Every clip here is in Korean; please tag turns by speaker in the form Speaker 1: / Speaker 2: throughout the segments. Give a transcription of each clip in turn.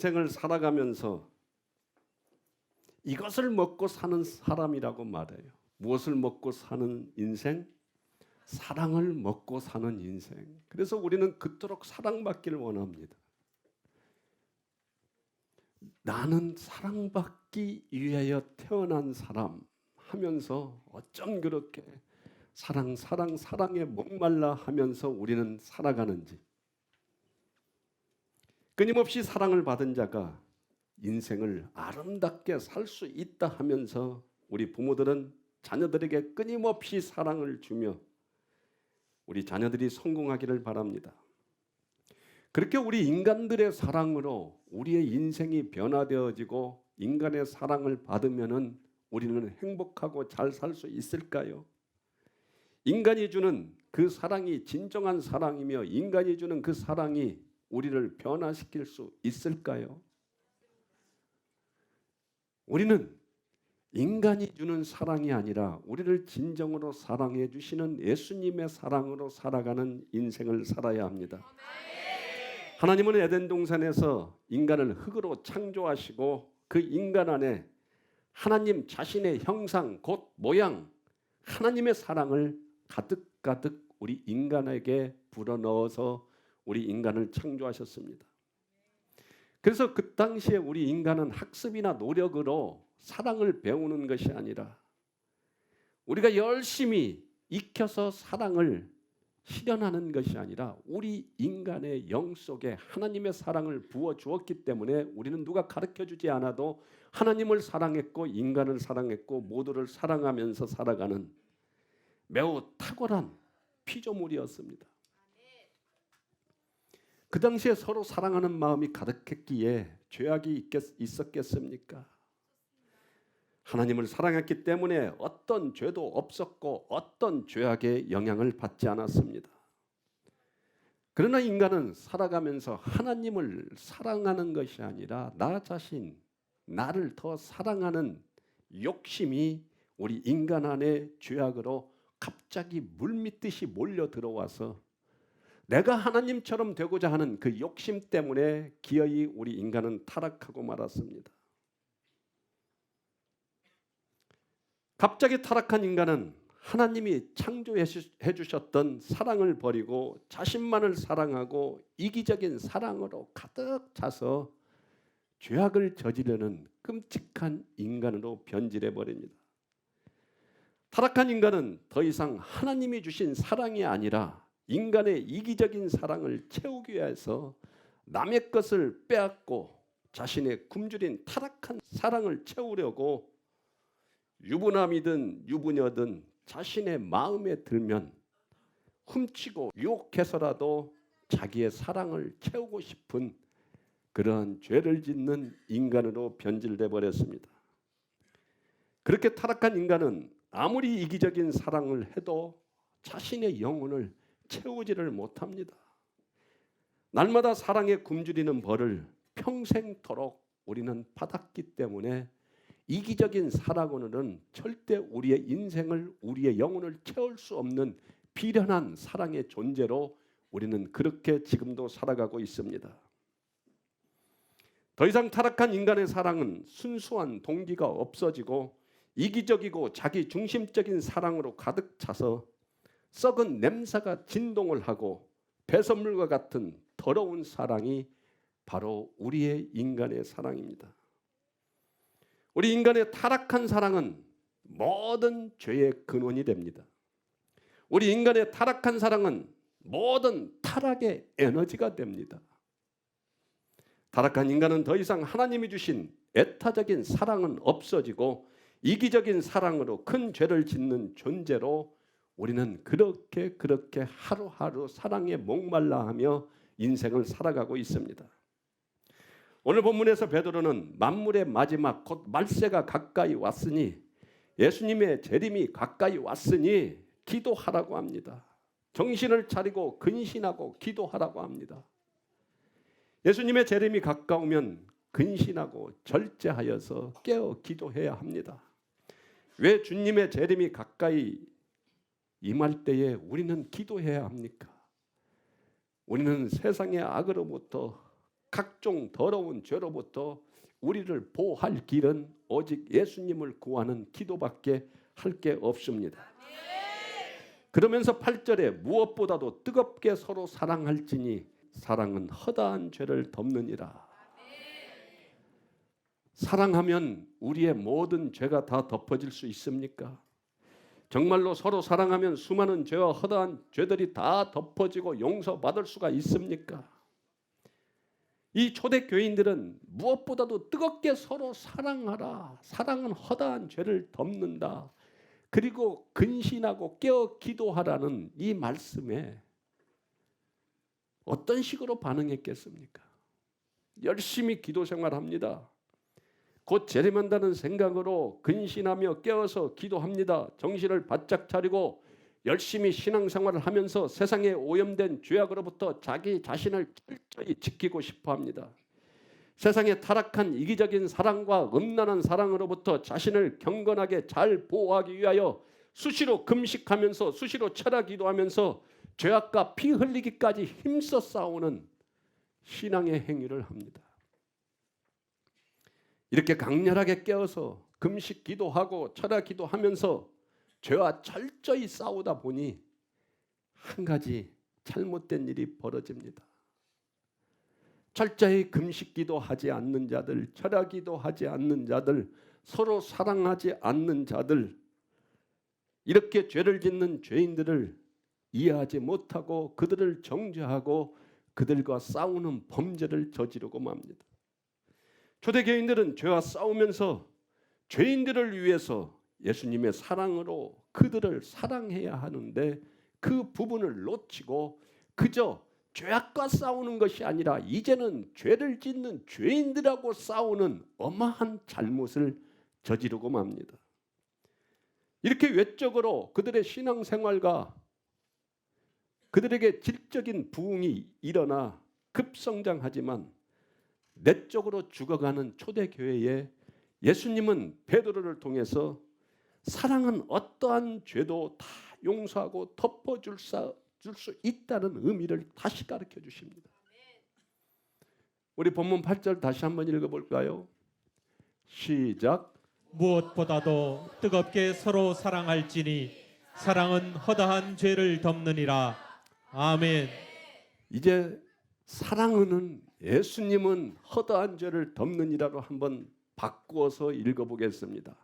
Speaker 1: 인생을 살아가면서 이것을 먹고 사는 사람이라고 말해요. 무엇을 먹고 사는 인생? 사랑을 먹고 사는 인생. 그래서 우리는 그토록 사랑받기를 원합니다. 나는 사랑받기 위하여 태어난 사람 하면서 어쩜 그렇게 사랑에 목말라 하면서 우리는 살아가는지. 끊임없이 사랑을 받은 자가 인생을 아름답게 살 수 있다 하면서 우리 부모들은 자녀들에게 끊임없이 사랑을 주며 우리 자녀들이 성공하기를 바랍니다. 그렇게 우리 인간들의 사랑으로 우리의 인생이 변화되어지고 인간의 사랑을 받으면은 우리는 행복하고 잘 살 수 있을까요? 인간이 주는 그 사랑이 진정한 사랑이며 인간이 주는 그 사랑이 우리를 변화시킬 수 있을까요? 우리는 인간이 주는 사랑이 아니라 우리를 진정으로 사랑해 주시는 예수님의 사랑으로 살아가는 인생을 살아야 합니다. 하나님은 에덴 동산에서 인간을 흙으로 창조하시고 그 인간 안에 하나님 자신의 형상 곧 모양 하나님의 사랑을 가득가득 우리 인간에게 불어넣어서 우리 인간을 창조하셨습니다. 그래서 그 당시에 우리 인간은 학습이나 노력으로 사랑을 배우는 것이 아니라 우리가 열심히 익혀서 사랑을 실현하는 것이 아니라 우리 인간의 영 속에 하나님의 사랑을 부어주었기 때문에 우리는 누가 가르쳐주지 않아도 하나님을 사랑했고 인간을 사랑했고 모두를 사랑하면서 살아가는 매우 탁월한 피조물이었습니다. 그 당시에 서로 사랑하는 마음이 가득했기에 죄악이 있었겠습니까? 하나님을 사랑했기 때문에 어떤 죄도 없었고 어떤 죄악의 영향을 받지 않았습니다. 그러나 인간은 살아가면서 하나님을 사랑하는 것이 아니라 나 자신, 나를 더 사랑하는 욕심이 우리 인간 안에 죄악으로 갑자기 물밀듯이 몰려 들어와서 내가 하나님처럼 되고자 하는 그 욕심 때문에 기어이 우리 인간은 타락하고 말았습니다. 갑자기 타락한 인간은 하나님이 창조해 주셨던 사랑을 버리고 자신만을 사랑하고 이기적인 사랑으로 가득 차서 죄악을 저지르는 끔찍한 인간으로 변질해 버립니다. 타락한 인간은 더 이상 하나님이 주신 사랑이 아니라 인간의 이기적인 사랑을 채우기 위해서 남의 것을 빼앗고 자신의 굶주린 타락한 사랑을 채우려고 유부남이든 유부녀든 자신의 마음에 들면 훔치고 유혹해서라도 자기의 사랑을 채우고 싶은 그런 죄를 짓는 인간으로 변질돼 버렸습니다. 그렇게 타락한 인간은 아무리 이기적인 사랑을 해도 자신의 영혼을 채우지를 못합니다. 날마다 사랑에 굶주리는 벌을 평생토록 우리는 받았기 때문에 이기적인 사랑으로는 절대 우리의 인생을 우리의 영혼을 채울 수 없는 비련한 사랑의 존재로 우리는 그렇게 지금도 살아가고 있습니다. 더 이상 타락한 인간의 사랑은 순수한 동기가 없어지고 이기적이고 자기 중심적인 사랑으로 가득 차서 썩은 냄새가 진동을 하고 배설물과 같은 더러운 사랑이 바로 우리의 인간의 사랑입니다. 우리 인간의 타락한 사랑은 모든 죄의 근원이 됩니다. 우리 인간의 타락한 사랑은 모든 타락의 에너지가 됩니다. 타락한 인간은 더 이상 하나님이 주신 애타적인 사랑은 없어지고 이기적인 사랑으로 큰 죄를 짓는 존재로 우리는 그렇게 하루하루 사랑에 목말라하며 인생을 살아가고 있습니다. 오늘 본문에서 베드로는 만물의 마지막 곧 말세가 가까이 왔으니 예수님의 재림이 가까이 왔으니 기도하라고 합니다. 정신을 차리고 근신하고 기도하라고 합니다. 예수님의 재림이 가까우면 근신하고 절제하여서 깨어 기도해야 합니다. 왜 주님의 재림이 가까이 임할 때에 우리는 기도해야 합니까? 우리는 세상의 악으로부터 각종 더러운 죄로부터 우리를 보호할 길은 오직 예수님을 구하는 기도밖에 할 게 없습니다. 그러면서 8절에 무엇보다도 뜨겁게 서로 사랑할지니 사랑은 허다한 죄를 덮느니라. 사랑하면 우리의 모든 죄가 다 덮어질 수 있습니까? 정말로 서로 사랑하면 수많은 죄와 허다한 죄들이 다 덮어지고 용서받을 수가 있습니까? 이 초대교인들은 무엇보다도 뜨겁게 서로 사랑하라. 사랑은 허다한 죄를 덮는다. 그리고 근신하고 깨어 기도하라는 이 말씀에 어떤 식으로 반응했겠습니까? 열심히 기도 생활합니다. 곧 재림한다는 생각으로 근신하며 깨어서 기도합니다. 정신을 바짝 차리고 열심히 신앙생활을 하면서 세상에 오염된 죄악으로부터 자기 자신을 철저히 지키고 싶어합니다. 세상의 타락한 이기적인 사랑과 음란한 사랑으로부터 자신을 경건하게 잘 보호하기 위하여 수시로 금식하면서 수시로 철야 기도하면서 죄악과 피 흘리기까지 힘써 싸우는 신앙의 행위를 합니다. 이렇게 강렬하게 깨어서 금식 기도하고 철야 기도하면서 죄와 철저히 싸우다 보니 한 가지 잘못된 일이 벌어집니다. 철저히 금식 기도하지 않는 자들, 철야 기도하지 않는 자들, 서로 사랑하지 않는 자들, 이렇게 죄를 짓는 죄인들을 이해하지 못하고 그들을 정죄하고 그들과 싸우는 범죄를 저지르고 맙니다. 초대교인들은 죄와 싸우면서 죄인들을 위해서 예수님의 사랑으로 그들을 사랑해야 하는데 그 부분을 놓치고 그저 죄악과 싸우는 것이 아니라 이제는 죄를 짓는 죄인들하고 싸우는 어마한 잘못을 저지르고 맙니다. 이렇게 외적으로 그들의 신앙생활과 그들에게 질적인 부흥이 일어나 급성장하지만 내적으로 죽어가는 초대교회에 예수님은 베드로를 통해서 사랑은 어떠한 죄도 다 용서하고 덮어줄 수 있다는 의미를 다시 가르쳐 주십니다. 우리 본문 8절 다시 한번 읽어볼까요? 시작.
Speaker 2: 무엇보다도 뜨겁게 서로 사랑할지니 사랑은 허다한 죄를 덮느니라. 아멘.
Speaker 1: 이제 사랑은 예수님은 허다한 죄를 덮느니라로 한번 바꾸어서 읽어보겠습니다.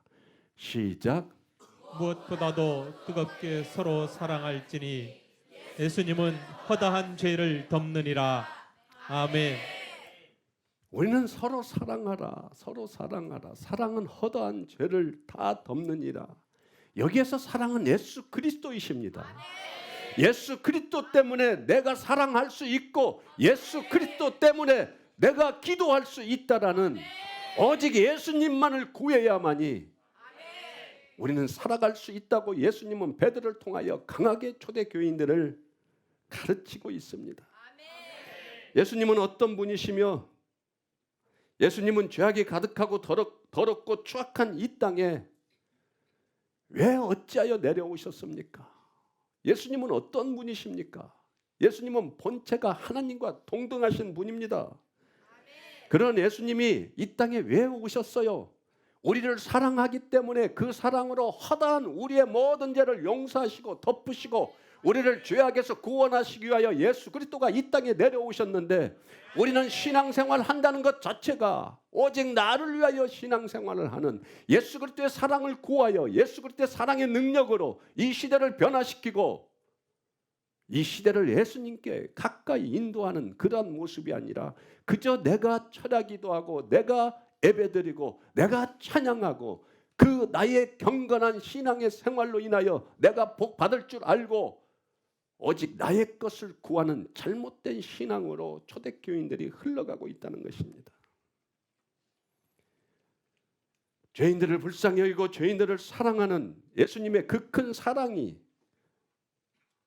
Speaker 1: 시작.
Speaker 2: 무엇보다도 뜨겁게 서로 사랑할지니 예수님은 허다한 죄를 덮느니라. 아멘.
Speaker 1: 우리는 서로 사랑하라. 서로 사랑하라. 사랑은 허다한 죄를 다 덮느니라. 여기에서 사랑은 예수 그리스도이십니다. 예수 그리스도 때문에 내가 사랑할 수 있고 예수 그리스도 때문에 내가 기도할 수 있다라는 오직 예수님만을 구해야만이 우리는 살아갈 수 있다고 예수님은 베드로를 통하여 강하게 초대교인들을 가르치고 있습니다. 예수님은 어떤 분이시며 예수님은 죄악이 가득하고 더럽고 추악한 이 땅에 왜 어찌하여 내려오셨습니까? 예수님은 어떤 분이십니까? 예수님은 본체가 하나님과 동등하신 분입니다. 그런 예수님이 이 땅에 왜 오셨어요? 우리를 사랑하기 때문에 그 사랑으로 허다한 우리의 모든 죄를 용서하시고 덮으시고 우리를 죄악에서 구원하시기 위하여 예수 그리스도가 이 땅에 내려오셨는데 우리는 신앙생활 한다는 것 자체가 오직 나를 위하여 신앙생활을 하는 예수 그리스도의 사랑을 구하여 예수 그리스도의 사랑의 능력으로 이 시대를 변화시키고 이 시대를 예수님께 가까이 인도하는 그러한 모습이 아니라 그저 내가 철야기도하고 내가 예배드리고 내가 찬양하고 그 나의 경건한 신앙의 생활로 인하여 내가 복 받을 줄 알고 오직 나의 것을 구하는 잘못된 신앙으로 초대교인들이 흘러가고 있다는 것입니다. 죄인들을 불쌍히 여기고 죄인들을 사랑하는 예수님의 그 큰 사랑이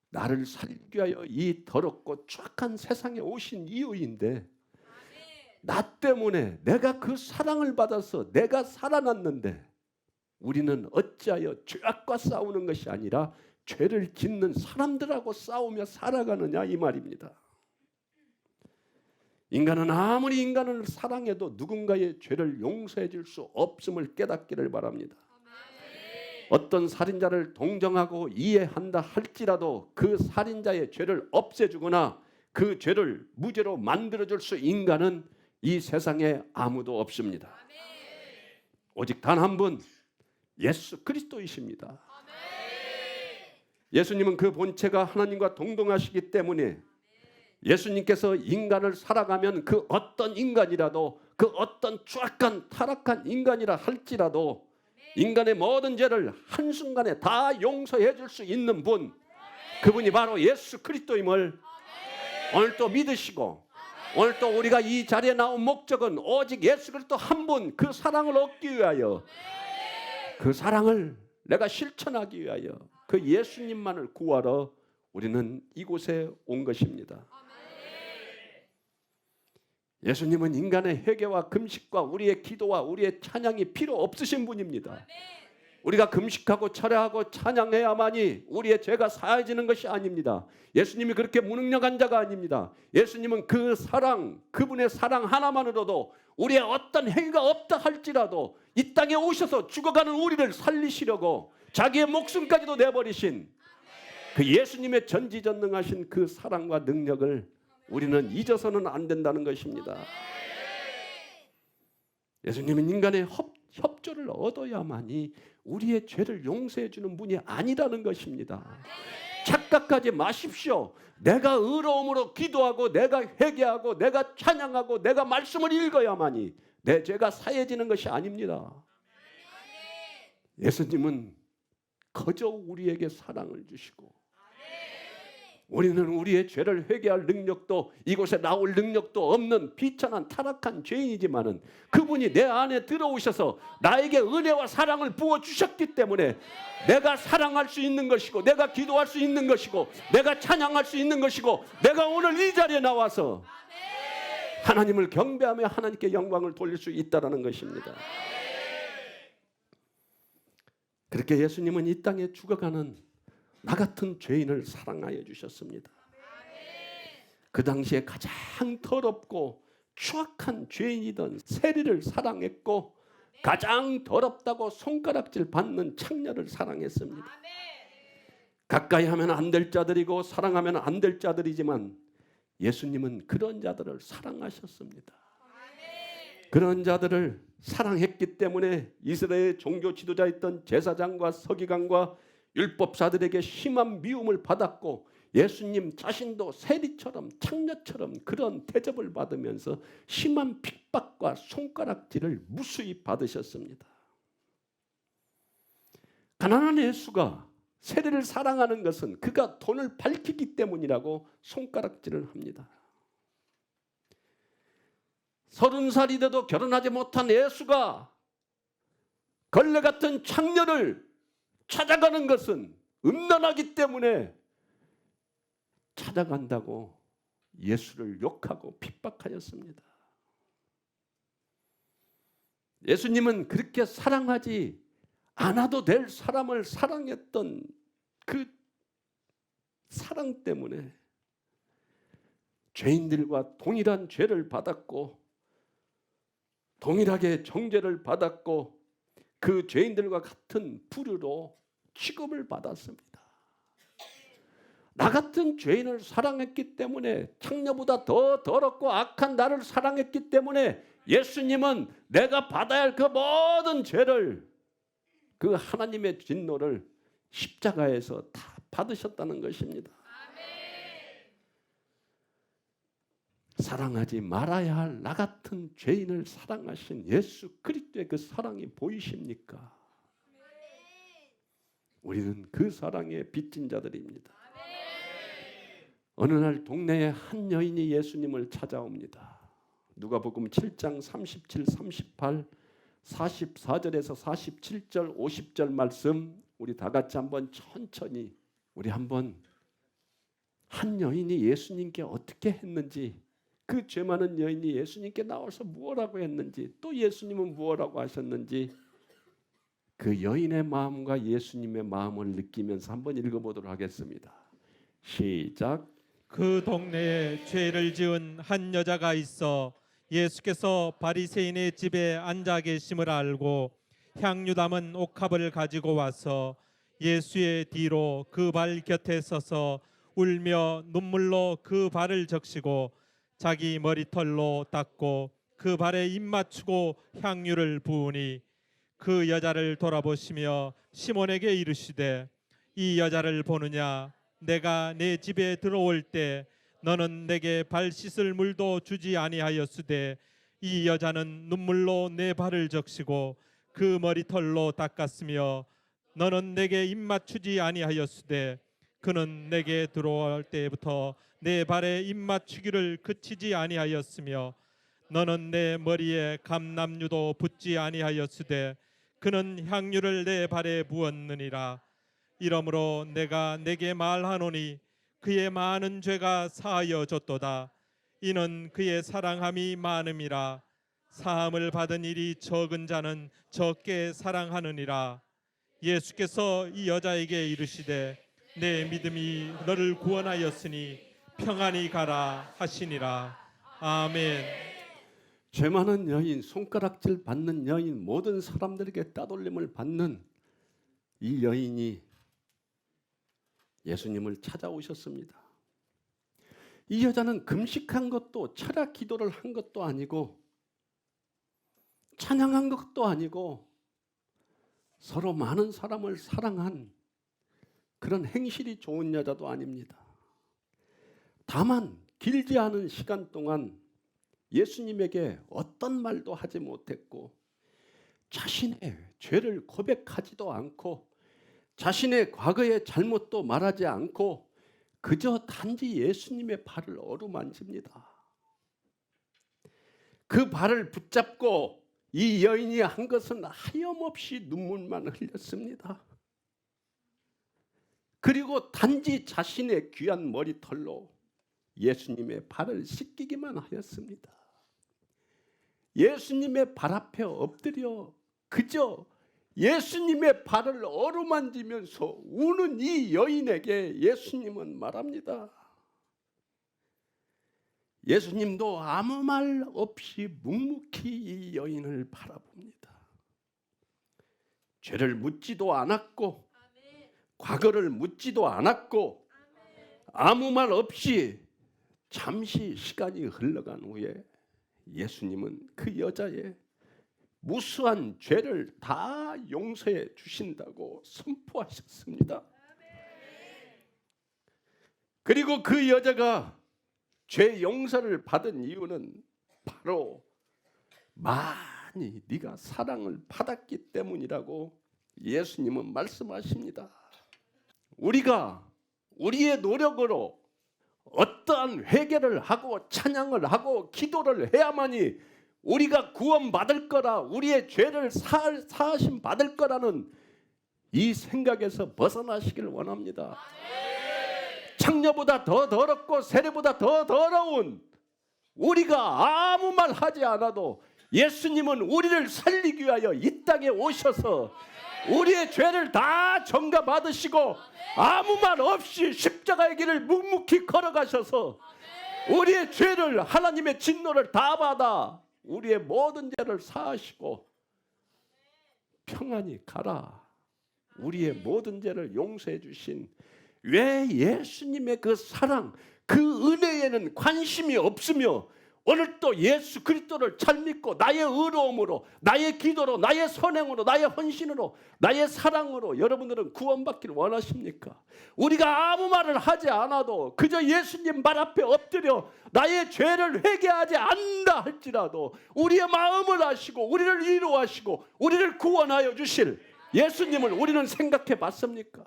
Speaker 1: 나를 살기 위하여 이 더럽고 추악한 세상에 오신 이유인데 나 때문에 내가 그 사랑을 받아서 내가 살아났는데 우리는 어찌하여 죄악과 싸우는 것이 아니라 죄를 짓는 사람들하고 싸우며 살아가느냐 이 말입니다. 인간은 아무리 인간을 사랑해도 누군가의 죄를 용서해 줄 수 없음을 깨닫기를 바랍니다. 어떤 살인자를 동정하고 이해한다 할지라도 그 살인자의 죄를 없애주거나 그 죄를 무죄로 만들어줄 수 인간은 이 세상에 아무도 없습니다. 오직 단 한 분, 예수 그리스도이십니다. 예수님은 그 본체가 하나님과 동등하시기 때문에 예수님께서 인간을 살아가면 그 어떤 인간이라도, 그 어떤 추악한 타락한 인간이라 할지라도 인간의 모든 죄를 한순간에 다 용서해 줄 수 있는 분, 그분이 바로 예수 그리스도임을 오늘 또 믿으시고, 오늘 또 우리가 이 자리에 나온 목적은 오직 예수 그리스도 한 분, 그 사랑을 얻기 위하여, 그 사랑을 내가 실천하기 위하여 그 예수님만을 구하러 우리는 이곳에 온 것입니다. 예수님은 인간의 회개와 금식과 우리의 기도와 우리의 찬양이 필요 없으신 분입니다. 우리가 금식하고 철회하고 찬양해야만이 우리의 죄가 사해지는 것이 아닙니다. 예수님이 그렇게 무능력한 자가 아닙니다. 예수님은 그 사랑, 그분의 사랑 하나만으로도 우리의 어떤 행위가 없다 할지라도 이 땅에 오셔서 죽어가는 우리를 살리시려고 자기의 목숨까지도 내버리신 그 예수님의 전지전능하신 그 사랑과 능력을 우리는 잊어서는 안 된다는 것입니다. 예수님은 인간의 협조를 얻어야만이 우리의 죄를 용서해 주는 분이 아니라는 것입니다. 착각하지 마십시오. 내가 의로움으로 기도하고 내가 회개하고 내가 찬양하고 내가 말씀을 읽어야만이 내 죄가 사해지는 것이 아닙니다. 예수님은 거저 우리에게 사랑을 주시고 우리는 우리의 죄를 회개할 능력도 이곳에 나올 능력도 없는 비천한 타락한 죄인이지만은 그분이 내 안에 들어오셔서 나에게 은혜와 사랑을 부어주셨기 때문에 내가 사랑할 수 있는 것이고 내가 기도할 수 있는 것이고 내가 찬양할 수 있는 것이고 내가 오늘 이 자리에 나와서 하나님을 경배하며 하나님께 영광을 돌릴 수 있다는 것입니다. 그렇게 예수님은 이 땅에 죽어가는 나 같은 죄인을 사랑하여 주셨습니다. 그 당시에 가장 더럽고 추악한 죄인이던 세리를 사랑했고 가장 더럽다고 손가락질 받는 창녀를 사랑했습니다. 가까이 하면 안 될 자들이고 사랑하면 안 될 자들이지만 예수님은 그런 자들을 사랑하셨습니다. 그런 자들을 사랑했기 때문에 이스라엘 종교 지도자였던 제사장과 서기관과 율법사들에게 심한 미움을 받았고 예수님 자신도 세리처럼 창녀처럼 그런 대접을 받으면서 심한 핍박과 손가락질을 무수히 받으셨습니다. 가난한 예수가 세리를 사랑하는 것은 그가 돈을 밝히기 때문이라고 손가락질을 합니다. 30살이 돼도 결혼하지 못한 예수가 걸레 같은 창녀를 찾아가는 것은 음란하기 때문에 찾아간다고 예수를 욕하고 핍박하였습니다. 예수님은 그렇게 사랑하지 않아도 될 사람을 사랑했던 그 사랑 때문에 죄인들과 동일한 죄를 받았고 동일하게 정죄를 받았고 그 죄인들과 같은 부류로 취급을 받았습니다. 나 같은 죄인을 사랑했기 때문에 창녀보다 더 더럽고 악한 나를 사랑했기 때문에 예수님은 내가 받아야 할 그 모든 죄를 그 하나님의 진노를 십자가에서 다 받으셨다는 것입니다. 사랑하지 말아야 할 나 같은 죄인을 사랑하신 예수 그리스도의 그 사랑이 보이십니까? 우리는 그 사랑에 빚진 자들입니다. 어느 날 동네에 한 여인이 예수님을 찾아옵니다. 누가복음 7장 37, 38, 44절에서 47절, 50절 말씀 우리 다 같이 한번 천천히 우리 한번 한 여인이 예수님께 어떻게 했는지 그 죄 많은 여인이 예수님께 나와서 무엇라고 했는지 또 예수님은 무엇라고 하셨는지 그 여인의 마음과 예수님의 마음을 느끼면서 한번 읽어보도록 하겠습니다. 시작.
Speaker 2: 그 동네에 죄를 지은 한 여자가 있어 예수께서 바리새인의 집에 앉아 계심을 알고 향유 담은 옥합을 가지고 와서 예수의 뒤로 그 발 곁에 서서 울며 눈물로 그 발을 적시고 자기 머리털로 닦고 그 발에 입 맞추고 향유를 부으니 그 여자를 돌아보시며 시몬에게 이르시되 이 여자를 보느냐 내가 내 집에 들어올 때 너는 내게 발 씻을 물도 주지 아니하였으되 이 여자는 눈물로 내 발을 적시고 그 머리털로 닦았으며 너는 내게 입 맞추지 아니하였으되 그는 내게 들어올 때부터 내 발에 입 맞추기를 그치지 아니하였으며 너는 내 머리에 감람유도 붓지 아니하였으되 그는 향유를 내 발에 부었느니라. 이러므로 내가 내게 말하노니 그의 많은 죄가 사하여 졌도다. 이는 그의 사랑함이 많음이라. 사함을 받은 일이 적은 자는 적게 사랑하느니라. 예수께서 이 여자에게 이르시되 내 믿음이 너를 구원하였으니 평안히 가라 하시니라. 아멘.
Speaker 1: 죄 많은 여인, 손가락질 받는 여인, 모든 사람들에게 따돌림을 받는 이 여인이 예수님을 찾아오셨습니다. 이 여자는 금식한 것도 철야 기도를 한 것도 아니고 찬양한 것도 아니고 서로 많은 사람을 사랑한 그런 행실이 좋은 여자도 아닙니다. 다만 길지 않은 시간 동안 예수님에게 어떤 말도 하지 못했고 자신의 죄를 고백하지도 않고 자신의 과거의 잘못도 말하지 않고 그저 단지 예수님의 발을 어루만집니다. 그 발을 붙잡고 이 여인이 한 것은 하염없이 눈물만 흘렸습니다. 그리고 단지 자신의 귀한 머리털로 예수님의 발을 씻기기만 하였습니다. 예수님의 발 앞에 엎드려 그저 예수님의 발을 어루만지면서 우는 이 여인에게 예수님은 말합니다. 예수님도 아무 말 없이 묵묵히 이 여인을 바라봅니다. 죄를 묻지도 않았고 과거를 묻지도 않았고 아무 말 없이 잠시 시간이 흘러간 후에 예수님은 그 여자의 무수한 죄를 다 용서해 주신다고 선포하셨습니다. 그리고 그 여자가 죄 용서를 받은 이유는 바로 많이 네가 사랑을 받았기 때문이라고 예수님은 말씀하십니다. 우리가 우리의 노력으로 어떠한 회개를 하고 찬양을 하고 기도를 해야만이 우리가 구원받을 거라, 우리의 죄를 사하심 받을 거라는 이 생각에서 벗어나시길 원합니다. 창녀보다 더 더럽고 세례보다 더 더러운 우리가 아무 말 하지 않아도 예수님은 우리를 살리기 위하여 이 땅에 오셔서 우리의 죄를 다 전가받으시고 아무 말 없이 십자가의 길을 묵묵히 걸어가셔서 우리의 죄를, 하나님의 진노를 다 받아 우리의 모든 죄를 사하시고 평안히 가라, 우리의 모든 죄를 용서해 주신 왜 예수님의 그 사랑, 그 은혜에는 관심이 없으며 오늘 또 예수 그리스도를 잘 믿고 나의 의로움으로, 나의 기도로, 나의 선행으로, 나의 헌신으로, 나의 사랑으로 여러분들은 구원받기를 원하십니까? 우리가 아무 말을 하지 않아도 그저 예수님 발 앞에 엎드려 나의 죄를 회개하지 않는다 할지라도 우리의 마음을 아시고 우리를 위로하시고 우리를 구원하여 주실 예수님을 우리는 생각해 봤습니까?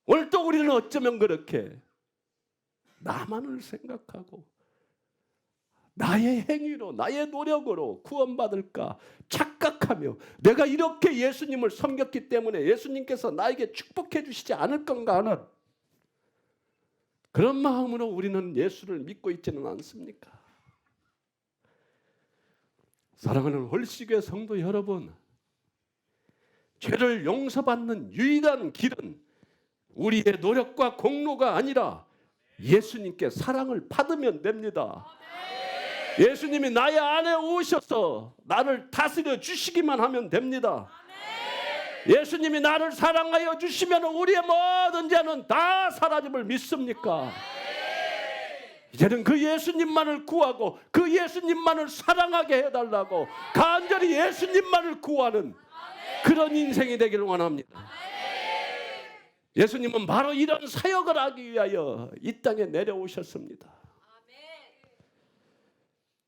Speaker 1: 오늘 또 우리는 어쩌면 그렇게 나만을 생각하고 나의 행위로, 나의 노력으로 구원받을까 착각하며 내가 이렇게 예수님을 섬겼기 때문에 예수님께서 나에게 축복해 주시지 않을 건가 하는 그런 마음으로 우리는 예수를 믿고 있지는 않습니까? 사랑하는 홀씨교회 성도 여러분, 죄를 용서받는 유일한 길은 우리의 노력과 공로가 아니라 예수님께 사랑을 받으면 됩니다. 예수님이 나의 안에 오셔서 나를 다스려 주시기만 하면 됩니다. 예수님이 나를 사랑하여 주시면 우리의 모든 죄는 다 사라짐을 믿습니까? 이제는 그 예수님만을 구하고 그 예수님만을 사랑하게 해달라고 간절히 예수님만을 구하는 그런 인생이 되기를 원합니다. 예수님은 바로 이런 사역을 하기 위하여 이 땅에 내려오셨습니다.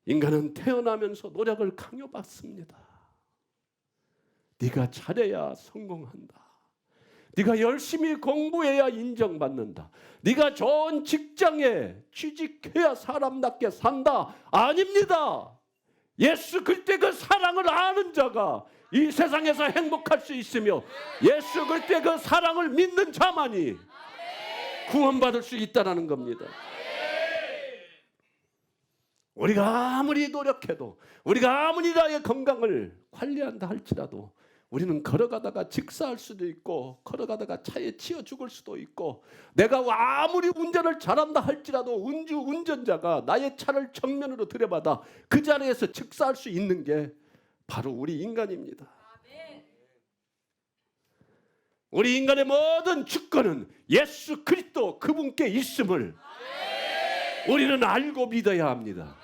Speaker 1: 인간은 태어나면서 노력을 강요받습니다. 네가 잘해야 성공한다. 네가 열심히 공부해야 인정받는다. 네가 좋은 직장에 취직해야 사람답게 산다. 아닙니다. 예수 그리스도의 그 사랑을 아는 자가 이 세상에서 행복할 수 있으며 예수 그리스도의 그 사랑을 믿는 자만이 구원받을 수 있다는 겁니다. 우리가 아무리 노력해도 우리가 아무리 나의 건강을 관리한다 할지라도 우리는 걸어가다가 직사할 수도 있고 걸어가다가 차에 치여 죽을 수도 있고 내가 아무리 운전을 잘한다 할지라도 운전자가 나의 차를 정면으로 들여받아 그 자리에서 직사할 수 있는 게 바로 우리 인간입니다. 우리 인간의 모든 주권은 예수 그리스도 그분께 있음을 우리는 알고 믿어야 합니다.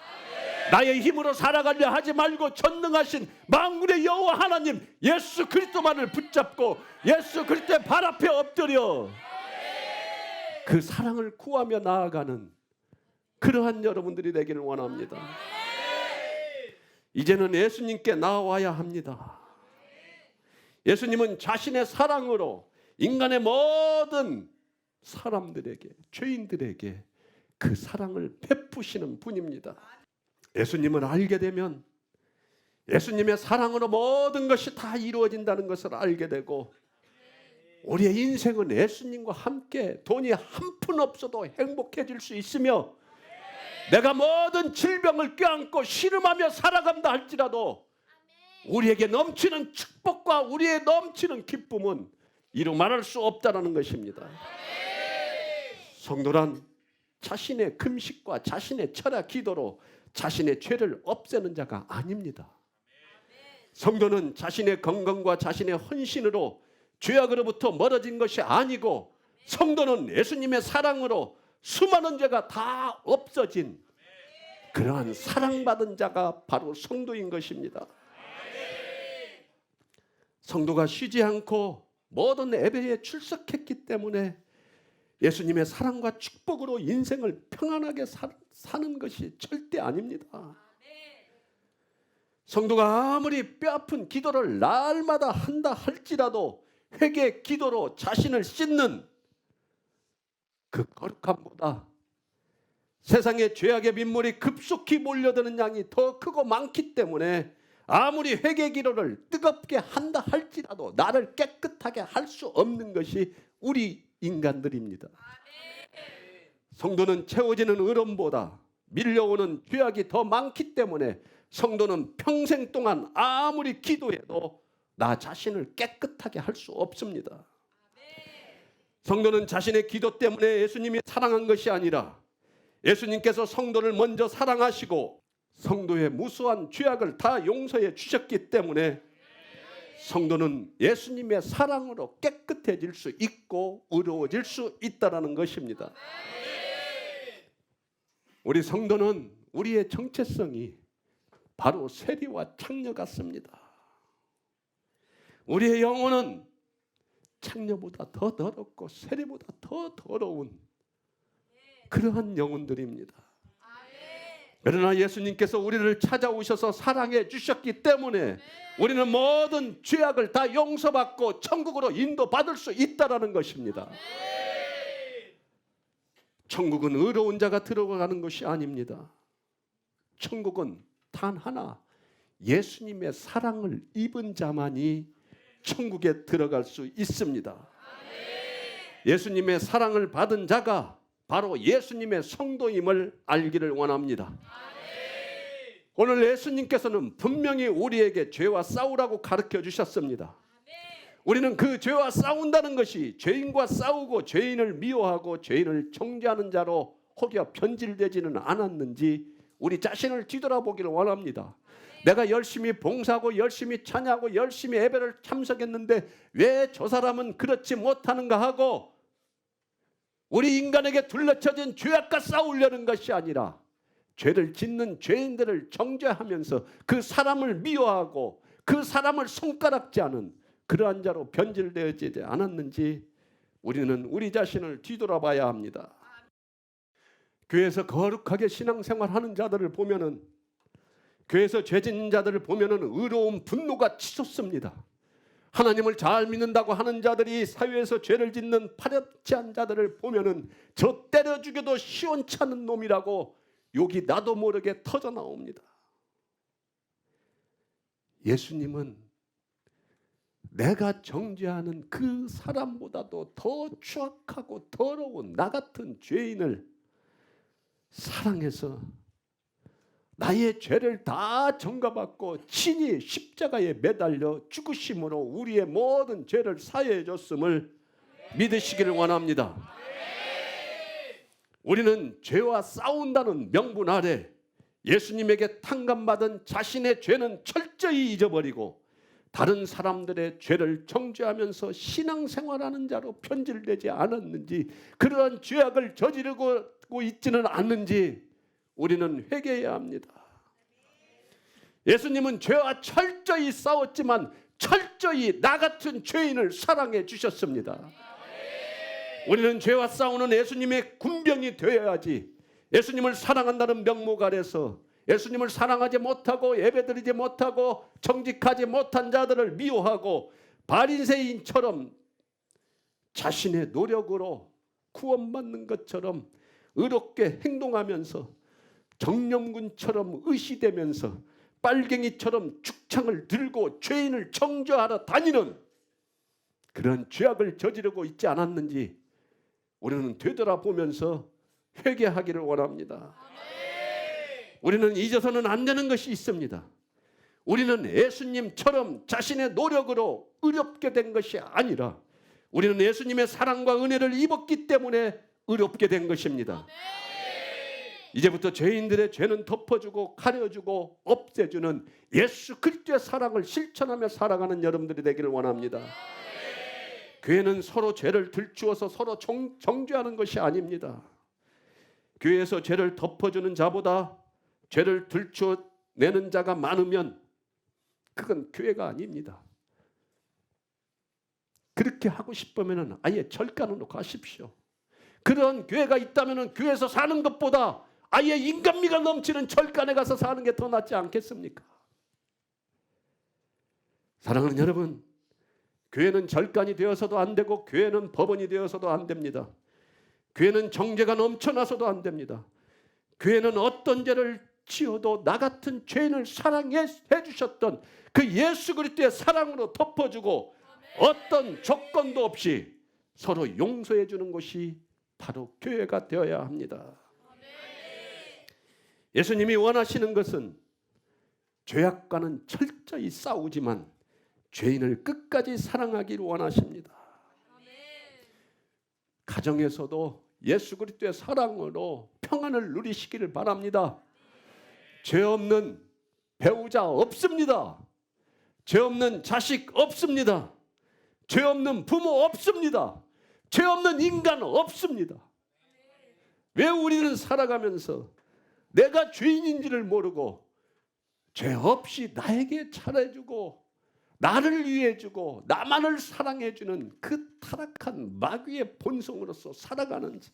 Speaker 1: 나의 힘으로 살아가려 하지 말고 전능하신 만군의 여호와 하나님 예수 그리스도만을 붙잡고 예수 그리스도의 발 앞에 엎드려 그 사랑을 구하며 나아가는 그러한 여러분들이 되기를 원합니다. 이제는 예수님께 나와야 합니다. 예수님은 자신의 사랑으로 인간의 모든 사람들에게 죄인들에게 그 사랑을 베푸시는 분입니다. 예수님을 알게 되면 예수님의 사랑으로 모든 것이 다 이루어진다는 것을 알게 되고 우리의 인생은 예수님과 함께 돈이 한 푼 없어도 행복해질 수 있으며 내가 모든 질병을 껴안고 씨름하며 살아간다 할지라도 우리에게 넘치는 축복과 우리의 넘치는 기쁨은 이루 말할 수 없다는 것입니다. 성도란 자신의 금식과 자신의 철야 기도로 자신의 죄를 없애는 자가 아닙니다. 성도는 자신의 건강과 자신의 헌신으로 죄악으로부터 멀어진 것이 아니고 성도는 예수님의 사랑으로 수많은 죄가 다 없어진 그러한 사랑받은 자가 바로 성도인 것입니다. 성도가 쉬지 않고 모든 예배에 출석했기 때문에 예수님의 사랑과 축복으로 인생을 평안하게 사는 것이 절대 아닙니다. 성도가 아무리 뼈아픈 기도를 날마다 한다 할지라도 회개 기도로 자신을 씻는 그 거룩함보다 세상의 죄악의 민물이 급속히 몰려드는 양이 더 크고 많기 때문에 아무리 회개 기도를 뜨겁게 한다 할지라도 나를 깨끗하게 할 수 없는 것이 우리 인간들입니다. 성도는 채워지는 의론보다 밀려오는 죄악이 더 많기 때문에 성도는 평생 동안 아무리 기도해도 나 자신을 깨끗하게 할 수 없습니다. 성도는 자신의 기도 때문에 예수님이 사랑한 것이 아니라 예수님께서 성도를 먼저 사랑하시고 성도의 무수한 죄악을 다 용서해 주셨기 때문에 성도는 예수님의 사랑으로 깨끗해질 수 있고 의로워질 수 있다는 것입니다. 우리 성도는 우리의 정체성이 바로 세리와 창녀 같습니다. 우리의 영혼은 창녀보다 더 더럽고 세리보다 더 더러운 그러한 영혼들입니다. 그러나 예수님께서 우리를 찾아오셔서 사랑해 주셨기 때문에 우리는 모든 죄악을 다 용서받고 천국으로 인도받을 수 있다는 것입니다. 천국은 의로운 자가 들어가는 것이 아닙니다. 천국은 단 하나 예수님의 사랑을 입은 자만이 천국에 들어갈 수 있습니다. 예수님의 사랑을 받은 자가 바로 예수님의 성도임을 알기를 원합니다. 오늘 예수님께서는 분명히 우리에게 죄와 싸우라고 가르쳐 주셨습니다. 우리는 그 죄와 싸운다는 것이 죄인과 싸우고 죄인을 미워하고 죄인을 정죄하는 자로 혹여 변질되지는 않았는지 우리 자신을 뒤돌아보기를 원합니다. 내가 열심히 봉사하고 열심히 찬양하고 열심히 예배를 참석했는데 왜 저 사람은 그렇지 못하는가 하고 우리 인간에게 둘러쳐진 죄악과 싸우려는 것이 아니라 죄를 짓는 죄인들을 정죄하면서 그 사람을 미워하고 그 사람을 손가락질하는 그러한 자로 변질되어지지 않았는지 우리는 우리 자신을 뒤돌아봐야 합니다. 교회에서 거룩하게 신앙생활하는 자들을 보면은, 교회에서 죄 짓는 자들을 보면은 의로운 분노가 치솟습니다. 하나님을 잘 믿는다고 하는 자들이 사회에서 죄를 짓는 파렴치한 자들을 보면은 저 때려 죽여도 시원찮은 놈이라고 욕이 나도 모르게 터져 나옵니다. 예수님은 내가 정죄하는 그 사람보다도 더 추악하고 더러운 나 같은 죄인을 사랑해서 나의 죄를 다 전가받고 친히 십자가에 매달려 죽으심으로 우리의 모든 죄를 사해해 줬음을 믿으시기를 원합니다. 우리는 죄와 싸운다는 명분 아래 예수님에게 탕감받은 자신의 죄는 철저히 잊어버리고 다른 사람들의 죄를 정죄하면서 신앙생활하는 자로 편질되지 않았는지, 그러한 죄악을 저지르고 있지는 않는지 우리는 회개해야 합니다. 예수님은 죄와 철저히 싸웠지만 철저히 나 같은 죄인을 사랑해 주셨습니다. 우리는 죄와 싸우는 예수님의 군병이 되어야지 예수님을 사랑한다는 명목 아래서 예수님을 사랑하지 못하고 예배드리지 못하고 정직하지 못한 자들을 미워하고 바리새인처럼 자신의 노력으로 구원받는 것처럼 의롭게 행동하면서 정령군처럼 의시되면서 빨갱이처럼 죽창을 들고 죄인을 정죄하러 다니는 그런 죄악을 저지르고 있지 않았는지 우리는 되돌아보면서 회개하기를 원합니다. 우리는 잊어서는 안 되는 것이 있습니다. 우리는 예수님처럼 자신의 노력으로 의롭게 된 것이 아니라 우리는 예수님의 사랑과 은혜를 입었기 때문에 의롭게 된 것입니다. 이제부터 죄인들의 죄는 덮어주고 가려주고 없애주는 예수 그리스도의 사랑을 실천하며 살아가는 여러분들이 되기를 원합니다. 교회는 서로 죄를 들추어서 서로 정죄하는 것이 아닙니다. 교회에서 죄를 덮어주는 자보다 죄를 들추어내는 자가 많으면 그건 교회가 아닙니다. 그렇게 하고 싶으면 아예 절간을 놓고 하십시오. 그런 교회가 있다면 교회에서 사는 것보다 아예 인간미가 넘치는 절간에 가서 사는 게 더 낫지 않겠습니까? 사랑하는 여러분, 교회는 절간이 되어서도 안 되고 교회는 법원이 되어서도 안 됩니다. 교회는 정죄가 넘쳐나서도 안 됩니다. 교회는 어떤 죄를 지어도 나 같은 죄인을 사랑해 주셨던 그 예수 그리스도의 사랑으로 덮어주고 어떤 조건도 없이 서로 용서해 주는 것이 바로 교회가 되어야 합니다. 예수님이 원하시는 것은 죄악과는 철저히 싸우지만 죄인을 끝까지 사랑하기를 원하십니다. 가정에서도 예수 그리스도의 사랑으로 평안을 누리시기를 바랍니다. 죄 없는 배우자 없습니다. 죄 없는 자식 없습니다. 죄 없는 부모 없습니다. 죄 없는 인간 없습니다. 왜 우리는 살아가면서 내가 죄인인지를 모르고 죄 없이 나에게 잘해주고 나를 위해주고 나만을 사랑해주는 그 타락한 마귀의 본성으로서 살아가는지,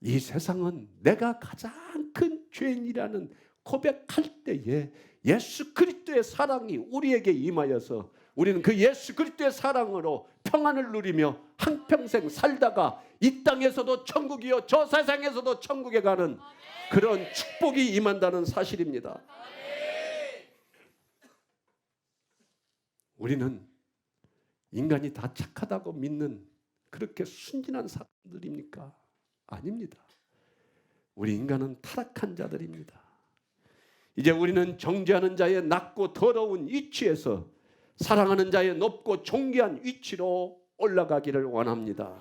Speaker 1: 이 세상은 내가 가장 큰 죄인이라는 고백할 때에 예수 그리스도의 사랑이 우리에게 임하여서 우리는 그 예수 그리스도의 사랑으로 평안을 누리며 한평생 살다가 이 땅에서도 천국이요 저 세상에서도 천국에 가는 그런 축복이 임한다는 사실입니다. 우리는 인간이 다 착하다고 믿는 그렇게 순진한 사람들입니까? 아닙니다. 우리 인간은 타락한 자들입니다. 이제 우리는 정죄하는 자의 낮고 더러운 위치에서 사랑하는 자의 높고 존귀한 위치로 올라가기를 원합니다.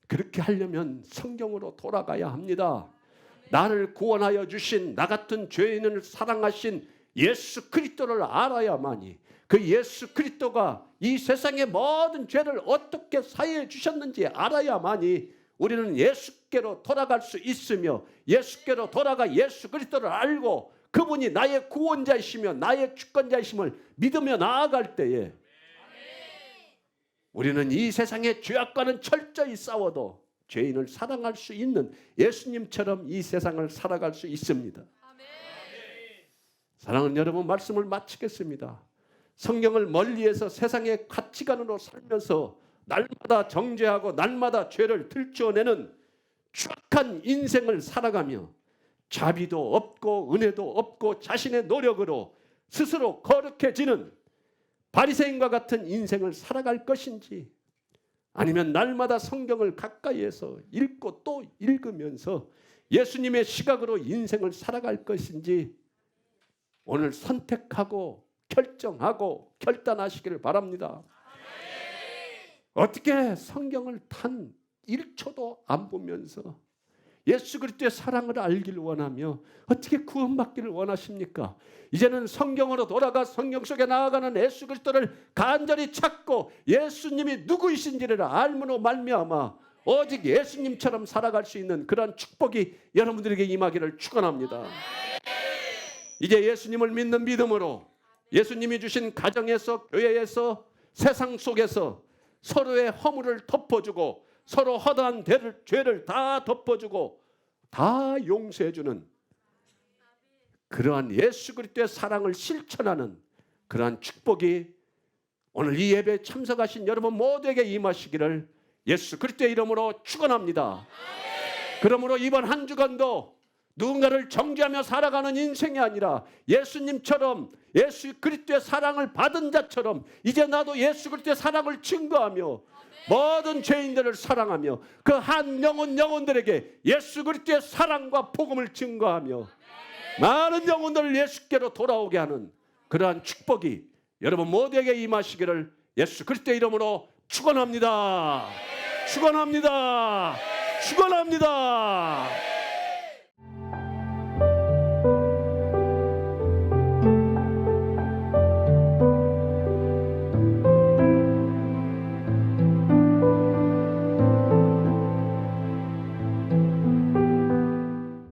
Speaker 1: 그렇게 하려면 성경으로 돌아가야 합니다. 나를 구원하여 주신 나 같은 죄인을 사랑하신 예수 그리스도를 알아야만이, 그 예수 그리스도가 이 세상의 모든 죄를 어떻게 사해해 주셨는지 알아야만이 우리는 예수께로 돌아갈 수 있으며, 예수께로 돌아가 예수 그리스도를 알고 그분이 나의 구원자이시며 나의 주권자이심을 믿으며 나아갈 때에 우리는 이 세상의 죄악과는 철저히 싸워도 죄인을 사랑할 수 있는 예수님처럼 이 세상을 살아갈 수 있습니다. 사랑하는 여러분, 말씀을 마치겠습니다. 성경을 멀리해서 세상의 가치관으로 살면서 날마다 정죄하고 날마다 죄를 들추어내는 추악한 인생을 살아가며 자비도 없고 은혜도 없고 자신의 노력으로 스스로 거룩해지는 바리새인과 같은 인생을 살아갈 것인지, 아니면 날마다 성경을 가까이에서 읽고 또 읽으면서 예수님의 시각으로 인생을 살아갈 것인지 오늘 선택하고 결정하고 결단하시기를 바랍니다. 어떻게 성경을 단 1초도 안 보면서 예수 그리스도의 사랑을 알기를 원하며 어떻게 구원받기를 원하십니까? 이제는 성경으로 돌아가 성경 속에 나아가는 예수 그리스도를 간절히 찾고 예수님이 누구이신지를 알므로 말미암아 오직 예수님처럼 살아갈 수 있는 그런 축복이 여러분들에게 임하기를 축원합니다. 이제 예수님을 믿는 믿음으로 예수님이 주신 가정에서, 교회에서, 세상 속에서 서로의 허물을 덮어주고 서로 허다한 죄를 다 덮어주고 다 용서해주는 그러한 예수 그리스도의 사랑을 실천하는 그러한 축복이 오늘 이 예배에 참석하신 여러분 모두에게 임하시기를 예수 그리스도의 이름으로 축원합니다. 그러므로 이번 한 주간도 누군가를 정죄하며 살아가는 인생이 아니라 예수님처럼 예수 그리스도의 사랑을 받은 자처럼 이제 나도 예수 그리스도의 사랑을 증거하며 모든 죄인들을 사랑하며 그 한 영혼들에게 예수 그리스도의 사랑과 복음을 증거하며 많은 영혼들을 예수께로 돌아오게 하는 그러한 축복이 여러분 모두에게 임하시기를 예수 그리스도의 이름으로 축원합니다. 축원합니다. 축원합니다.